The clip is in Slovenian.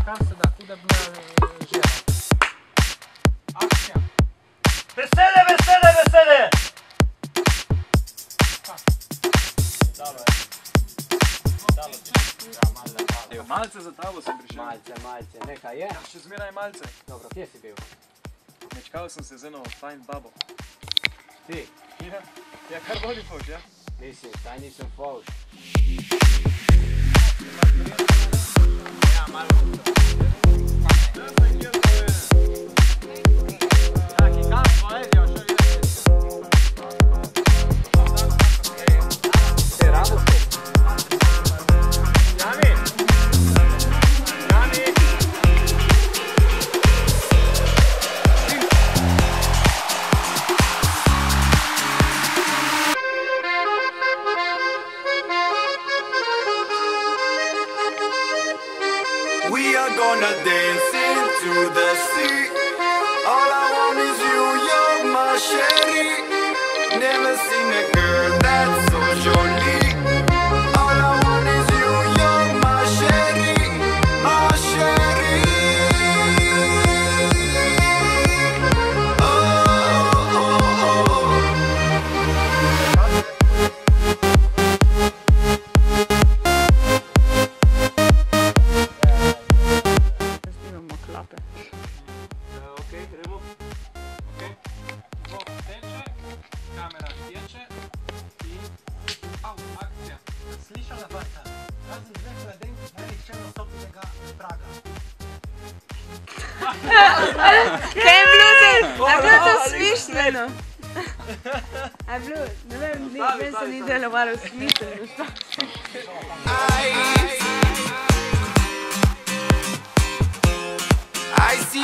kar se da, tudi da bi me žela. Akcija. Vesele, vesele, vesele! Dalo je. Dalo ti. Ja, malo napalo. Malce za tabo sem prišel. Malce, nekaj je. Ja, še zmeraj malce. Dobro, kje si bil? Mečkal sem se z eno fajn babo. Ti? Ja, kar voli foš, ja? Mislim, saj nisem fovš. Ja, malo. We are gonna dance into the sea. All I want is you, you're my sherry. Never seen a girl that's so jolie. All I want is you, you're my sherry, my sherry. Oh, oh, oh, oh. Okej, gremo. Zvok teče, kamera teče in akcija. Slišala fanta, razen dveh mladenk, najnihče nastopnega praga. Kaj je bilo to smišljeno? A je bilo, ne vem, meni se ni delovalo smišljeno. I see